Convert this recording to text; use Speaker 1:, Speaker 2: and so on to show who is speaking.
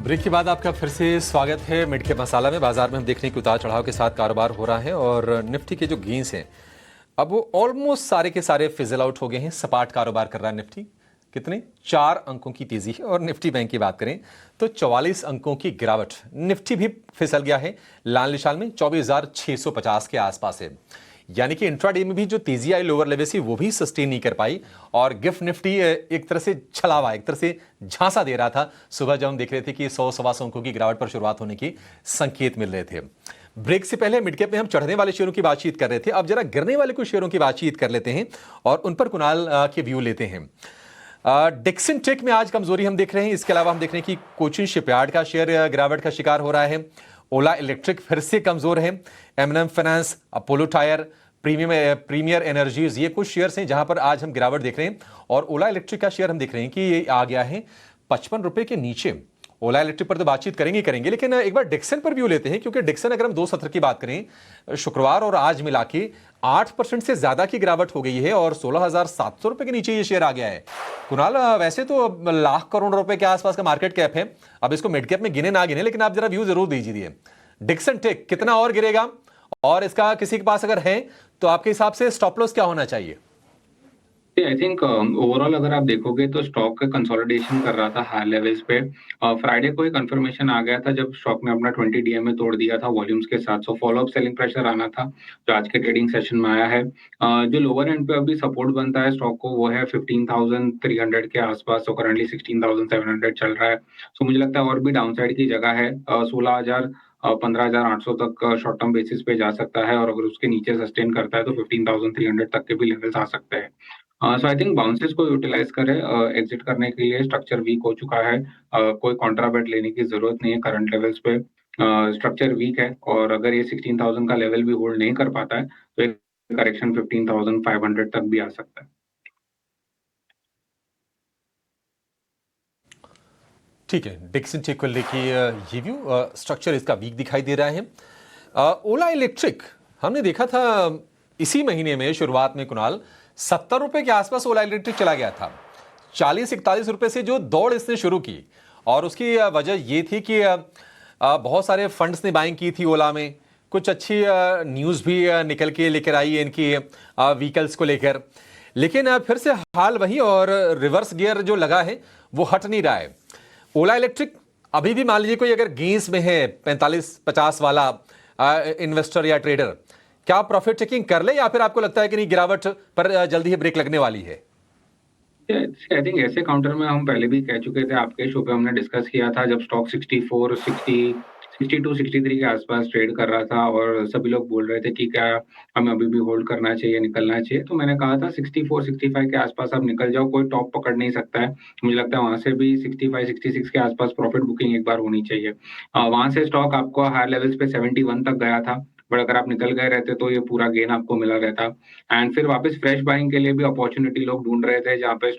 Speaker 1: Break के बाद आपका फिर से स्वागत है मिड के मसाला में। बाजार में हम देख रहे हैं कि उतार चढ़ाव के साथ कारोबार हो रहा है और निफ्टी के जो गेंस हैं अब वो ऑलमोस्ट सारे के सारे फिजल आउट हो गए हैं। सपाट कारोबार कर रहा है निफ्टी। कितने 4 अंकों की तेजी है और निफ्टी बैंक की बात करें तो 44 अंकों की गिरावट। निफ्टी भी फिसल गया है, लाल निशान में 24,650 के आसपास है। यानी कि इंट्राडे में भी जो तेजी आई लोअर लेवल से वो भी सस्टेन नहीं कर पाई और गिफ्ट निफ्टी एक तरह से छलावा, एक तरह से झांसा दे रहा था। सुबह जब हम देख रहे थे कि 100-125 अंकों की गिरावट पर शुरुआत होने की संकेत मिल रहे थे। ब्रेक से पहले मिड कैप में हम चढ़ने वाले शेयरों की बातचीत कर रहे थे, अब जरा गिरने वाले कुछ शेयरों की बातचीत कर लेते हैं और उन पर कुणाल के व्यू लेते हैं। डिक्सन टेक में आज कमजोरी हम देख रहे हैं। इसके अलावा हम देख रहे हैं कि कोचिन शिपयार्ड का शेयर गिरावट का शिकार हो रहा है। ओला इलेक्ट्रिक फिर से कमजोर है। M finance, Apollo tyre, Premier Energies, ये कुछ शेयर्स हैं जहां पर आज हम गिरावट देख रहे हैं। और ओला इलेक्ट्रिक का शेयर हम देख रहे हैं कि ये आ गया है 55 रुपए के नीचे। ओला इलेक्ट्रिक पर तो बातचीत करेंगे, लेकिन एक बार डिक्सन पर व्यू लेते हैं, क्योंकि डिक्सन अगर हम 2 सत्र की बात करें, शुक्रवार और आज मिला के 8% से ज्यादा की गिरावट हो गई है और 16,700 रुपए के नीचे ये शेयर आ गया है। कुणाल, वैसे तो लाख करोड़ रुपए के आसपास का मार्केट कैप है, अब इसको मिड कैप में गिने ना गिने, लेकिन आप जरा व्यू जरूर दीजिए। डिक्सन टेक कितना और गिरेगा और इसका किसी के पास अगर है तो आपके हिसाब से स्टॉप लॉस क्या होना चाहिए?
Speaker 2: आई थिंक ओवरऑल अगर आप देखोगे तो स्टॉक का कंसोलिडेशन कर रहा था हाई लेवल्स पे। फ्राइडे को ही कंफर्मेशन आ गया था जब स्टॉक ने अपना 20 डीएमए तोड़ दिया था वॉल्यूम्स के साथ। So follow up selling pressure आना था जो आज के ट्रेडिंग सेशन में आया है। जो लोअर एंड पे अभी सपोर्ट बनता है स्टॉक को वो है 15,300 के आसपास। तो करंटली 16,700 चल रहा है। सो मुझे लगता है और भी डाउनसाइड की जगह है। 16,000 15,800 तक शॉर्ट टर्म बेसिस पे जा सकता है और अगर उसके नीचे सस्टेन करता है तो 15,300 तक के भी लेवल्स आ सकते हैं। सो आई थिंक बाउंसेस को यूटिलाइज करें एग्जिट करने के लिए। स्ट्रक्चर वीक हो चुका है। कोई कॉन्ट्रा बेट लेने की जरूरत नहीं है करंट लेवल्स पे। स्ट्रक्चर वीक है और अगर ये 16,000 का लेवल भी होल्ड नहीं कर पाता है तो एक करेक्शन 15,500 तक भी आ सकता है।
Speaker 1: ठीक है, डिक्सन टेक को लेके ये व्यू, स्ट्रक्चर इसका वीक दिखाई दे रहा है। ओला इलेक्ट्रिक हमने देखा था इसी महीने में शुरुआत में कुणाल 70 रुपए के आसपास ओला इलेक्ट्रिक चला गया था। 40-41 रुपए से जो दौड़ इसने शुरू की और उसकी वजह ये थी कि बहुत सारे फंड्स ने बाइंग की थी ओला में। कुछ अच्छी न्यूज़ भी निकल के लेकर आई है इनकी व्हीकल्स को लेकर, लेकिन फिर से हाल वही और रिवर्स गियर जो लगा है वो हट नहीं रहा है। ओला इलेक्ट्रिक अभी भी मान लीजिए कोई अगर गेंस में है 45-50 वाला इन्वेस्टर या ट्रेडर, क्या आप प्रॉफिट टेकिंग कर ले या फिर आपको लगता है कि नहीं गिरावट पर जल्दी ही ब्रेक लगने वाली है?
Speaker 2: आई थिंक ऐसे काउंटर में हम पहले भी कह चुके थे, आपके शो पे हमने डिस्कस किया था जब स्टॉक 64, 60, 62, 63 के आसपास ट्रेड कर रहा था और सभी लोग बोल रहे थे कि क्या हमें अभी भी होल्ड करना चाहिए, निकलना चाहिए। तो मैंने कहा था 64, 65 के आसपास आप निकल जाओ, कोई टॉप पकड़ नहीं सकता है। मुझे लगता है वहां से भी 65, 66 के आसपास प्रॉफिट बुकिंग एक बार होनी चाहिए। वहां से स्टॉक आपको हाई लेवल्स पे 71 तक गया था, बट अगर आप निकल गए रहते तो ये पूरा गेन आपको मिला रहता। एंड फिर वापस फ्रेश बाइंग के लिए भी अपॉर्चुनिटी लोग ढूंढ रहे थे जहाँ पे